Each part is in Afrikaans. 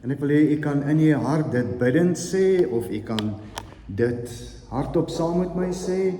En ek wil hê u kan in u hart dit bidend sê, of u kan dit hardop saam met my sê,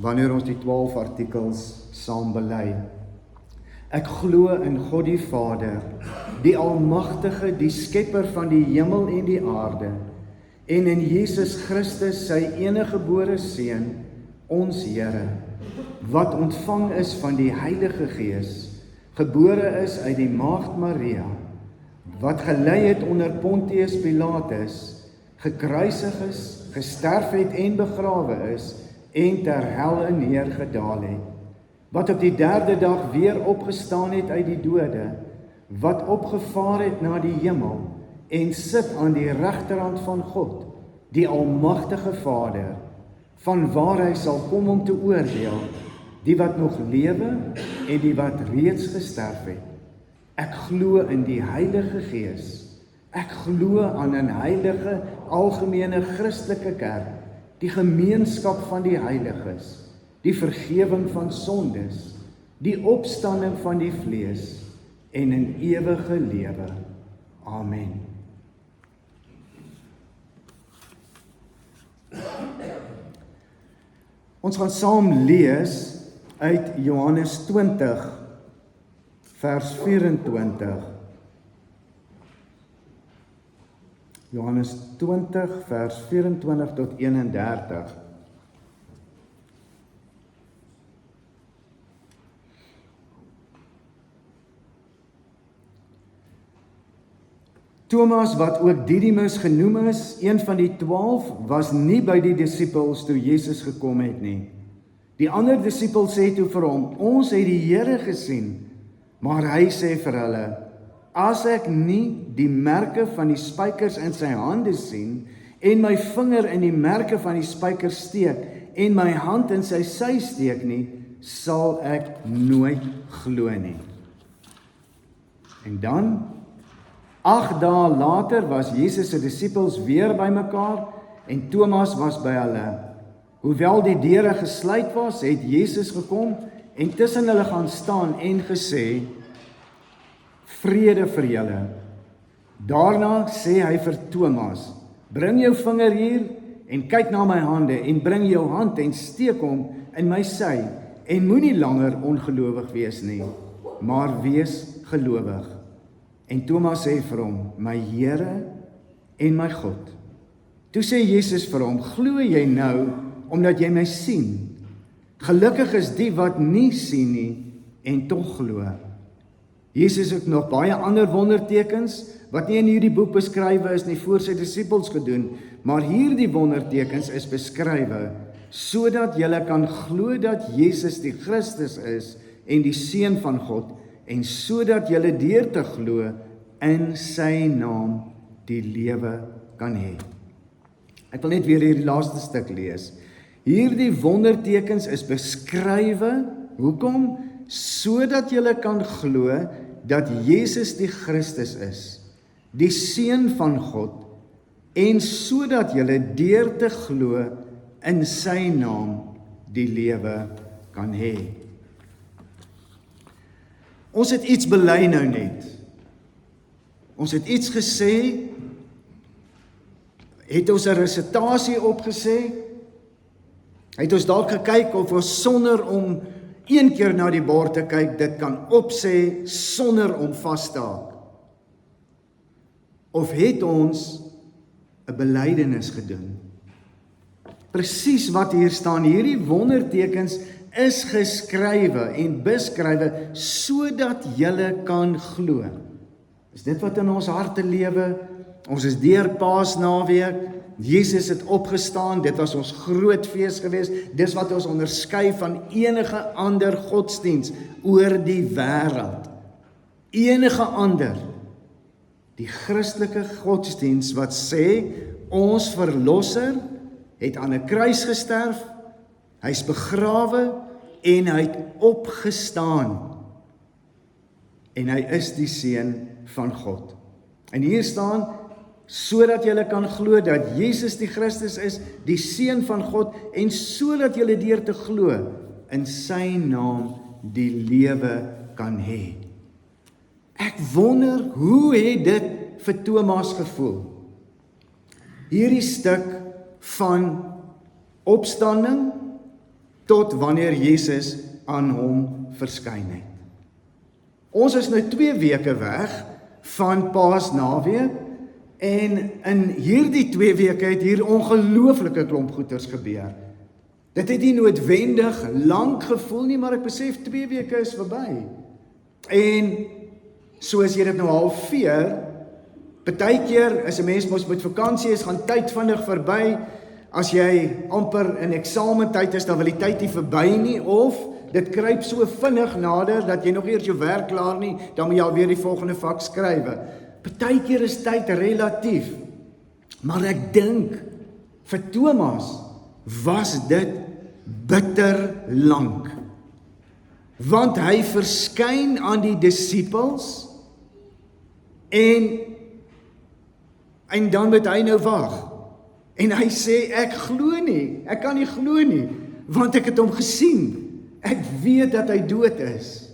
wanneer ons die 12 artikels saam bely. Ek glo in God die Vader, die Almagtige, die Skepper van die hemel en die aarde, en in Jesus Christus, sy eniggebore Seun, ons Here, wat ontvang is van die Heilige Gees, gebore is uit die Maagd Maria, wat gelei het onder Pontius Pilatus, gekruisig is, gesterf het en begrawe is, en ter helle neergedaal het, wat op die 3de dag weer opgestaan het uit die dode, wat opgevaar het na die hemel, en sit aan die regterhand van God, die Almagtige Vader, van waar hy sal kom om te oordeel, die wat nog lewe en die wat reeds gesterf het. Ek glo in die Heilige Gees. Ek glo aan 'n heilige, algemene Christelike kerk, die gemeenskap van die heiliges, die vergewing van sondes, die opstanding van die vlees en 'n ewige lewe. Amen. Ons gaan saam lees uit Johannes 20 vers 24. Johannes 20 vers 24 tot 31. Thomas, wat ook Didymus genoem is, een van die 12, was nie by die disippels toe Jesus gekom het nie. Die ander disippels sê toe vir hom, ons het die Here gesien. Maar hy sê vir hulle, as ek nie die merke van die spykers in sy hande sien, en my vinger in die merke van die spykers steek, en my hand in sy sy steek nie, sal ek nooit glo nie. En dan, 8 dae later was Jesus se disippels weer bymekaar, en Thomas was by hulle. Hoewel die deure gesluit was, het Jesus gekom en tussen hulle gaan staan en gesê, vrede vir julle. Daarna sê hy vir Thomas, bring jou vinger hier en kyk na my hande en bring jou hand en steek hom in my sy en moenie langer ongelowig wees nie, maar wees gelowig. En Thomas sê vir hom, my Here en my God. Toe sê Jesus vir hom, glo jy nou omdat jy my sien? Gelukkig is die wat nie sien nie en tog glo. Jesus het nog baie ander wondertekens wat nie in hierdie boek beskrywe is nie voor sy disippels gedoen, maar hierdie wondertekens is beskrywe sodat julle kan glo dat Jesus die Christus is en die Seun van God, en sodat julle deur te glo in sy naam die lewe kan hê. Ek wil net weer hierdie laaste stuk lees. Hierdie wondertekens is beskrywe, hoekom? Sodat julle kan glo dat Jesus die Christus is, die Seun van God, en sodat julle deur te glo in sy naam die lewe kan hê. Ons het iets bely nou net. Ons het iets gesê, het ons 'n resitasie opgesê, het ons dalk gekyk of ons sonder om een keer na die bord te kyk, dit kan opsê sonder om vas te haak. Of het ons 'n belydenis gedoen? Presies wat hier staan, hierdie wondertekens is geskrywe en beskrywe sodat julle kan glo. Is dit wat in ons harte lewe? Ons is deur Paasnaweek, Jesus het opgestaan, dit was ons groot fees geweest, dis wat ons onderskei van enige ander godsdiens oor die wêreld. Enige ander. Die Christelike godsdiens wat sê, ons verlosser het aan 'n kruis gesterf, hy's begrawe en hy het opgestaan. En hy is die Seun van God. En hier staan, sodat julle kan glo dat Jesus die Christus is, die Seun van God, en sodat julle deur te glo in sy naam die lewe kan hê. Ek wonder, hoe het dit vir Thomas gevoel? Hierdie stuk van opstanding tot wanneer Jesus aan hom verskyn het. Ons is nou 2 weke weg van Paasnaweek en in hierdie 2 weke het hier ongelooflike klomp goeters gebeur. Dit het nie noodwendig lank gevoel nie, maar ek besef 2 weke is verby. En soos jy dit nou al veer, partykeer as 'n mens mos met vakansie is, gaan tyd vinnig verby. As jy amper in eksamentyd is, dan wil die tyd nie verby nie, of dit kruip so vinnig nader dat jy nog eers jou werk klaar nie, dan moet jy alweer die volgende vak skrywe. Partykeer is tyd relatief, maar ek dink vir Thomas was dit bitter lank. Want hy verskyn aan die disippels en dan moet hy nou wag. En hy sê, ek glo nie, ek kan nie glo nie, want ek het hom gesien. Ek weet dat hy dood is.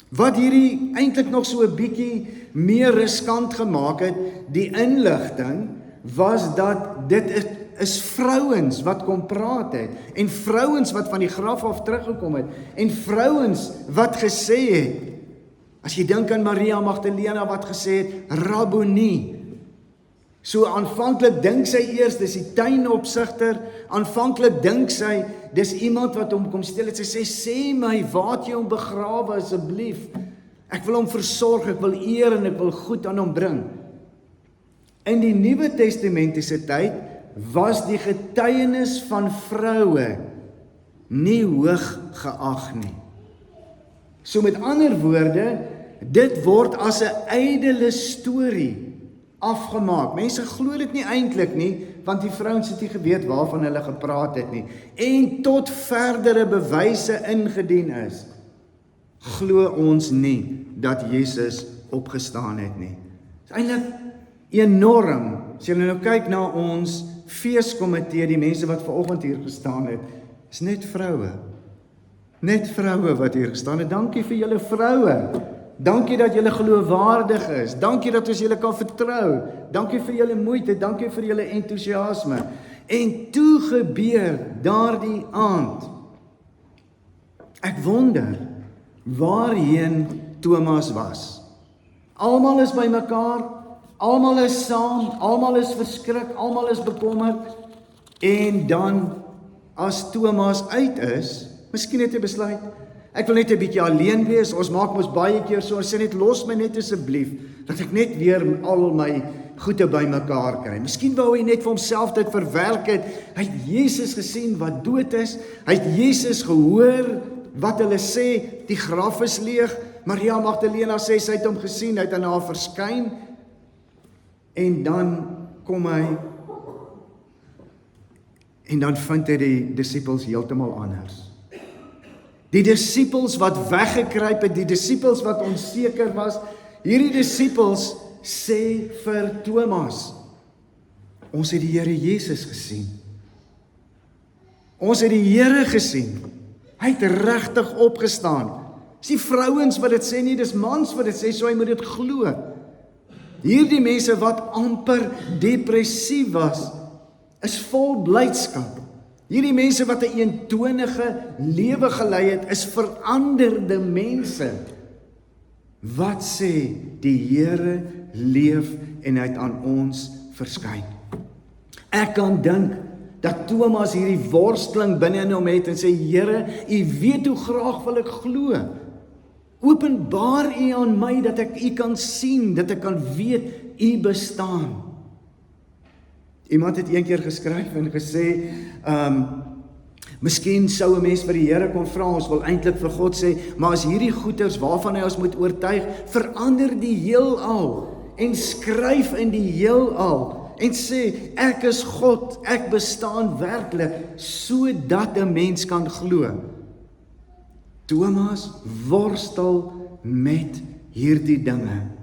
Wat hierdie eintlik nog so 'n bietjie meer riskant gemaak het, die inligting, was dat dit is vrouens wat kom praat het, en vrouens wat van die graf af teruggekom het, en vrouens wat gesê het, as jy dink aan Maria Magdalena wat gesê het, Rabboni. So aanvanklik dink sy eers, dis die tuinopsigter, aanvanklik dink sy, dis iemand wat hom kom steel het, sy sê my, waar het jy hom begrawe asseblief, ek wil hom versorg, ek wil eer en ek wil goed aan hom bring. In die Nuwe Testamentiese tyd, was die getuienis van vroue nie hoog geag nie. So met ander woorde, dit word as 'n ydelle storie afgemaak. Mense glo dit nie eintlik nie, want die vrouens het nie geweet waarvan hulle gepraat het nie. En tot verdere bewyse ingedien is, glo ons nie dat Jesus opgestaan het nie. Dit is eintlik enorm. As jy nou kyk na ons feeskomitee, die mense wat vanoggend hier gestaan het, is net vroue. Net vroue wat hier gestaan het. Dankie vir julle vroue. Dankie dat julle geloofwaardig is. Dankie dat ons julle kan vertrou. Dankie vir julle moeite, dankie vir julle entoesiasme. En toe gebeur daardie aand. Ek wonder waarheen Thomas was. Almal is by mekaar, almal is saam, almal is verskrik, almal is bekommerd. En dan as Thomas uit is, miskien het hy besluit, ek wil net 'n bietjie alleen wees. Ons maak mos baie keer so, ons sê net los my net asseblief, dat ek net weer al my goede bymekaar kry. Miskien wou hy net vir homself dit verwerk het. Hy het Jesus gesien wat dood is. Hy het Jesus gehoor wat hulle sê, die graf is leeg. Maria Magdalena sê sy het hom gesien, hy het aan haar verskyn. En dan kom hy en dan vind hy die disippels heeltemal anders. Die disippels wat weggekruip het, die disippels wat onseker was, hierdie disippels sê vir Thomas, ons het die Here Jesus gesien. Ons het die Here gesien. Hy het regtig opgestaan. Dis nie vrouens wat dit sê nie, dis mans wat dit sê, so hy moet dit glo. Hierdie mense wat amper depressief was, is vol blydskap. Hierdie mense wat 'n eentonige lewe gelei het, is veranderde mense. Wat sê die Here leef en hy het aan ons verskyn. Ek kan dink dat Thomas hierdie worsteling binne in hom het en sê, Here, U weet hoe graag wil ek glo. Openbaar U aan my dat ek U kan sien, dat ek kan weet U bestaan. Iemand het eendag geskryf en gesê, miskien sou 'n mens vir die Here kon vra, ons wil eintlik vir God sê, maar as hierdie goeters waarvan hy ons moet oortuig, verander die heelal en skryf in die heelal en sê, ek is God, ek bestaan werklik, sodat 'n mens kan glo. Thomas worstel met hierdie dinge.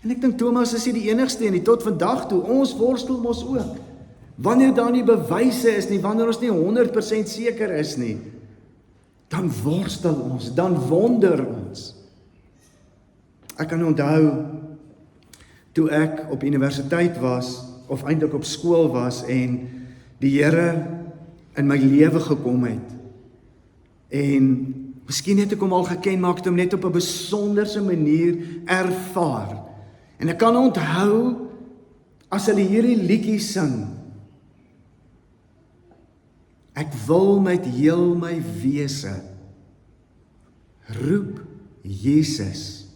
En ek dink Thomas is nie die enigste en tot vandag toe, ons worstel mos ook. Wanneer daar nie bewyse is nie, wanneer ons nie 100% seker is nie, dan worstel ons, dan wonder ons. Ek kan onthou toe ek op universiteit was, of eintlik op skool was, en die Here in my lewe gekom het. En miskien het ek hom al geken, maar ek het hom net op 'n besonderse manier ervaar. En ek kan onthou, as hulle hierdie liedjie sing, ek wil met heel my wese roep Jesus.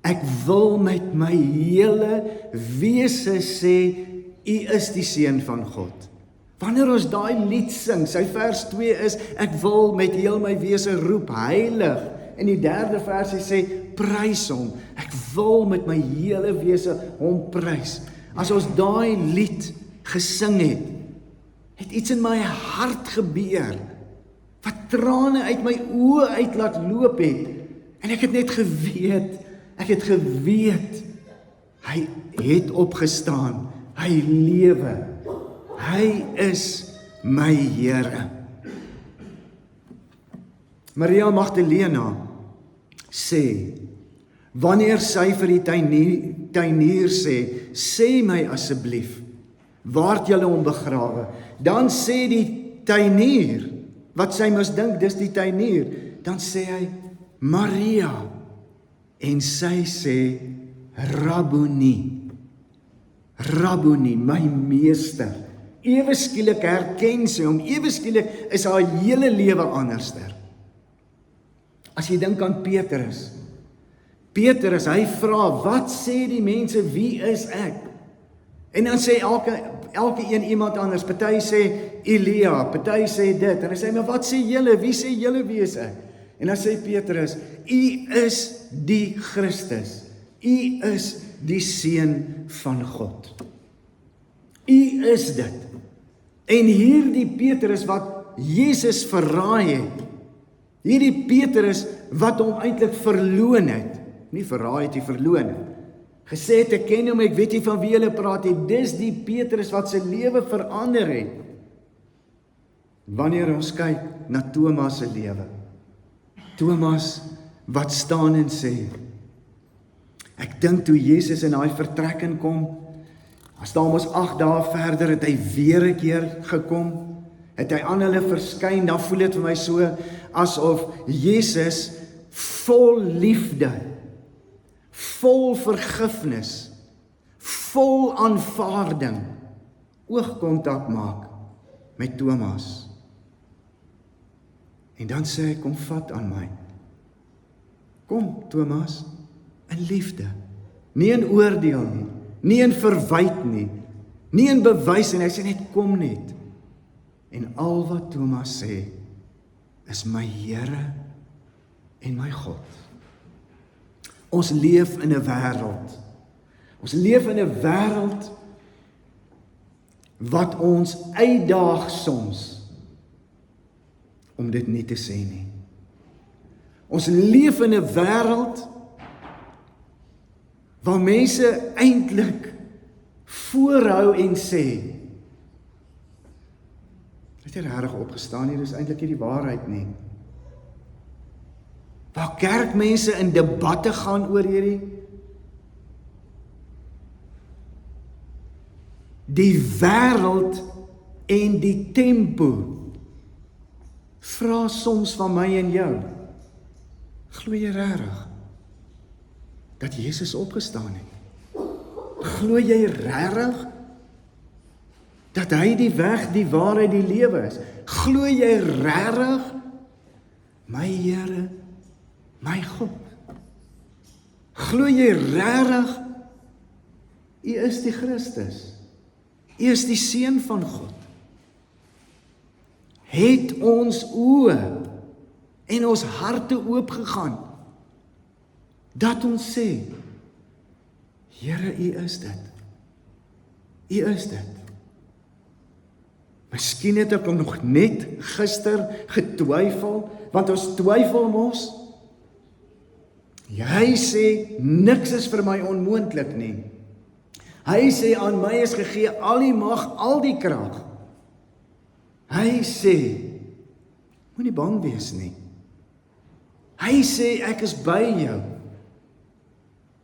Ek wil met my hele wese sê, U is die Seun van God. Wanneer ons daai lied sing, sy vers 2 is, ek wil met heel my wese roep, heilig. En die derde versie sê, prys hom. Ek wil met my hele wese hom prys. As ons daai lied gesing het iets in my hart gebeur, wat trane uit my oë uit laat loop het. En ek het net geweet, hy het opgestaan, hy lewe, hy is my Here. Maria Magdalena sê, wanneer sy vir die tuinier sê my asseblief, waar het julle hom begrawe? Dan sê die tuinier, wat sy mis dink, dis die tuinier, dan sê hy, Maria, en sy sê, Rabboni, my meester. Ewe skielik herken sy hom, ewe skielik is haar hele lewe anderster. As jy dink aan Petrus, hy vra, wat sê die mense, wie is ek? En dan sê elke een iemand anders, party sê Elia, party sê dit, en hy sê, maar wat sê julle, wie sê julle, wie is ek? En dan sê Petrus, U is die Christus, U is die Seun van God. U is dit. En hierdie Petrus wat Jesus verraai het, hierdie Petrus wat hom eintlik verloon het, nie verraai het, hy verloon het, gesê het, ek ken hom, ek weet nie van wie hulle praat het, dis die Petrus wat sy lewe verander het. Wanneer ons kyk na Thomas se lewe, Thomas wat staan en sê, ek dink toe Jesus in daai vertrekking kom, as daar mos 8 dae verder het hy weer 'n keer gekom, het hy aan hulle verskyn, dan voel dit vir my so, asof Jesus vol liefde, vol vergifnis, vol aanvaarding, oogkontak maak met Thomas. En dan sê hy, kom vat aan my. Kom Thomas, in liefde, nie in oordeel nie, nie in verwyt nie, nie in bewys nie, hy sê net kom net. En al wat Thomas sê, is my Here en my God. Ons leef in 'n wêreld. Ons leef in 'n wêreld wat ons uitdaag soms om dit nie te sê nie. Ons leef in 'n wêreld waar mense eintlik voorhou en sê, het jy regtig opgestaan hier, dis eintlik nie die waarheid nie. Waar kerkmense in debatte gaan oor hierdie, die wêreld en die tempo vra soms van my en jou, glo jy regtig dat Jesus opgestaan het? Glo jy regtig dat hy die weg, die waarheid, die lewe is? Glo jy regtig, my Here, my God? Glo jy regtig, U is die Christus, U is die Seun van God? Het ons oë en ons harte oopgegaan, dat ons sê, Here, U is dit. U is dit. Miskien het ek nog net gister getwyfel, want ons twyfel mos. Hy sê, niks is vir my onmoontlik nie. Hy sê, aan my is gegee al die mag, al die krag. Hy sê, moenie bang wees nie. Hy sê, ek is by jou.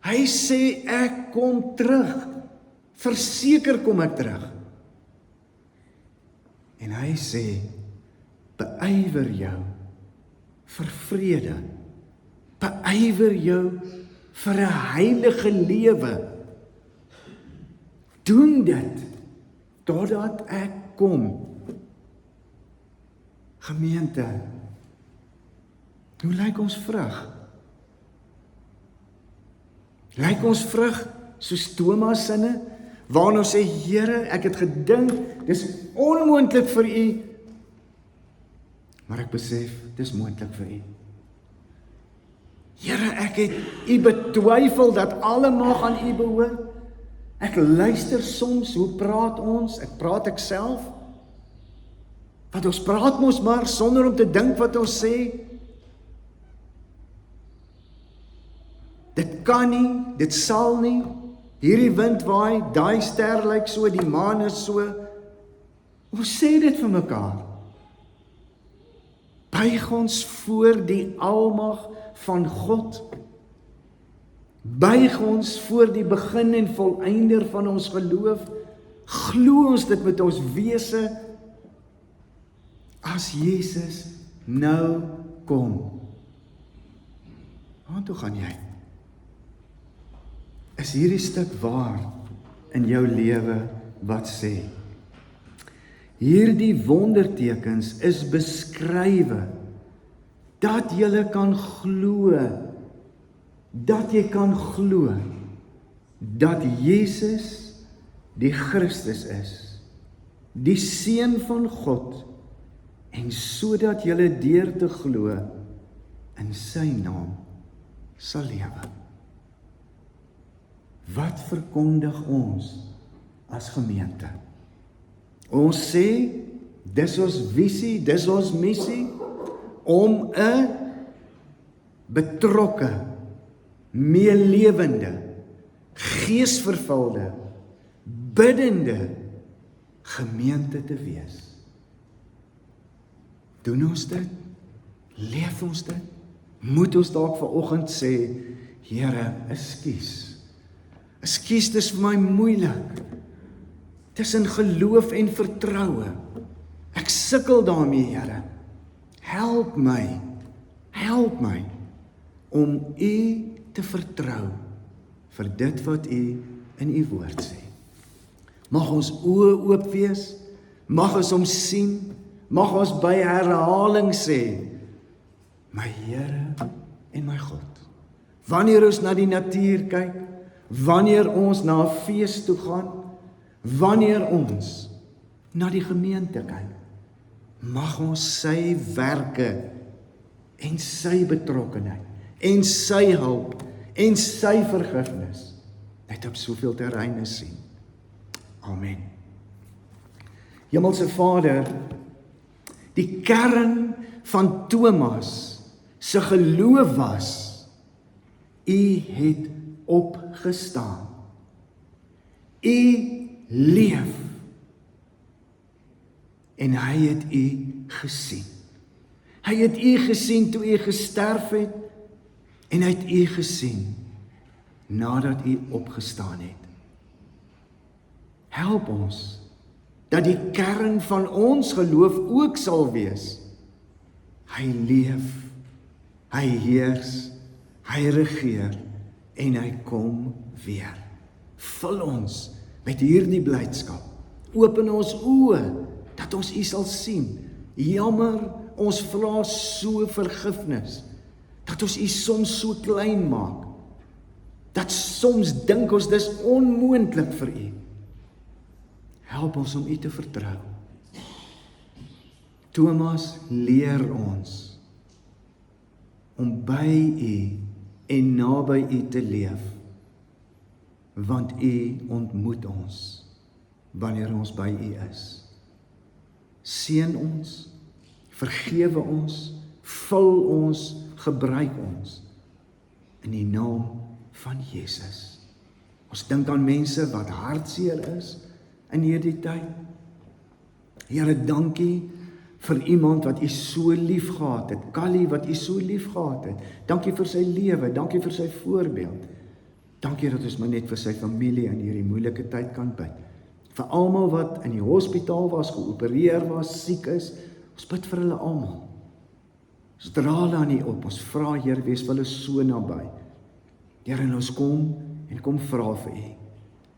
Hy sê, ek kom terug. Verseker kom ek terug. En hy sê, beywer jou vir vrede. Beywer jou vir 'n heilige lewe. Doen dit, totdat ek kom. Gemeente, hoe lyk ons vrug? Lyk ons vrug soos Thomas sinne, waarin ons sê, Here, ek het gedink, dis onmoontlik vir U, maar ek besef, dis moontlik vir U. Here, ek het U betwyfel dat alle mag aan U behoort. Ek luister soms, hoe praat ons? Praat ek self? Want ons praat mos maar sonder om te dink wat ons sê. Dit kan nie, dit sal nie. Hierdie wind waai, daai ster lyk so, die maan is so. Ons sê dit vir mekaar. Buig ons voor die almag van God. Buig ons voor die begin en volëinder van ons geloof. Glo ons dit met ons wese as Jesus nou kom. Waartoe gaan jy? Is hierdie stuk waar in jou lewe wat sê? Hierdie wondertekens is beskrywe dat jy kan glo, dat jy kan glo dat Jesus die Christus is, die Seun van God, en sodat jy deur te glo in sy naam sal lewe. Wat verkondig ons as gemeente? Ons sê, dis ons visie, dis ons missie, om 'n betrokke, meelewende, geesvervulde, biddende gemeente te wees. Doen ons dit? Leef ons dit? Moet ons dalk vanoggend sê, Here, ekskuus. Ekskuus, dis vir my moeilik. Tussen geloof en vertroue. Ek sukkel daarmee, Here. Help my om U te vertrou vir dit wat U in U woord sê. Mag ons oë oop wees, mag ons hom sien, mag ons by herhaling sê, my Here en my God. Wanneer ons na die natuur kyk, wanneer ons na 'n fees toe gaan, wanneer ons na die gemeente kyk, mag ons sy werke en sy betrokkenheid en sy hulp en sy vergifnis net op soveel terreine sien. Amen. Hemelse Vader, die kern van Thomas se geloof was, U het opgestaan. U leef. En hy het U gesien. Hy het U gesien toe U gesterf het, en hy het U gesien nadat U opgestaan het. Help ons dat die kern van ons geloof ook sal wees. Hy leef, hy heers, hy regeer en hy kom weer. Vul ons met hierdie blydskap. Open ons oë dat ons U sal sien. Jammer, ons vra so vergifnis dat ons U soms so klein maak. Dat soms dink ons dis onmoontlik vir U. Help ons om U te vertrou. Thomas leer ons om by U en naby U te leef, want U ontmoet ons wanneer ons by U is. Seën ons, vergewe ons, vul ons, gebruik ons in die naam van Jesus. Ons dink aan mense wat hartseer is in hierdie tyd. Here, dankie vir iemand wat U so lief gehad het. Callie wat U so lief gehad het. Dankie vir sy lewe, dankie vir sy voorbeeld. Dankie dat ons maar net vir sy familie in hierdie moeilike tyd kan bid. Vir almal wat in die hospitaal was, geopereer was, siek is, ons bid vir hulle almal. Ons dra hulle aan U op, ons vra Here, wees vir hulle so naby. Here, en ons kom vra vir U,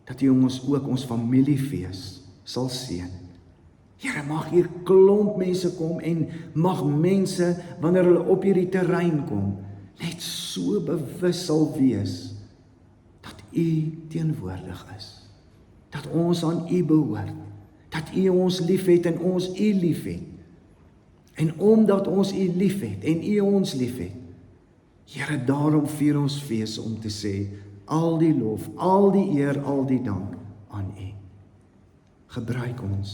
dat U ons ook ons familiefees sal seën. Here, mag hier klomp mense kom en mag mense, wanneer hulle op hierdie terrein kom, net so bewus sal wees, dat U teenwoordig is. Dat ons aan U behoort, dat U ons liefhet en ons U liefhet. En omdat ons U liefhet en U ons liefhet, Here, daarom vier ons fees om te sê, al die lof, al die eer, al die dank aan U. Gebruik ons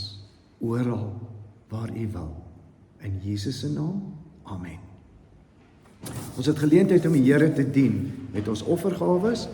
oral waar U wil. In Jesus se naam, amen. Ons het geleentheid om die Here te dien met ons offergawes.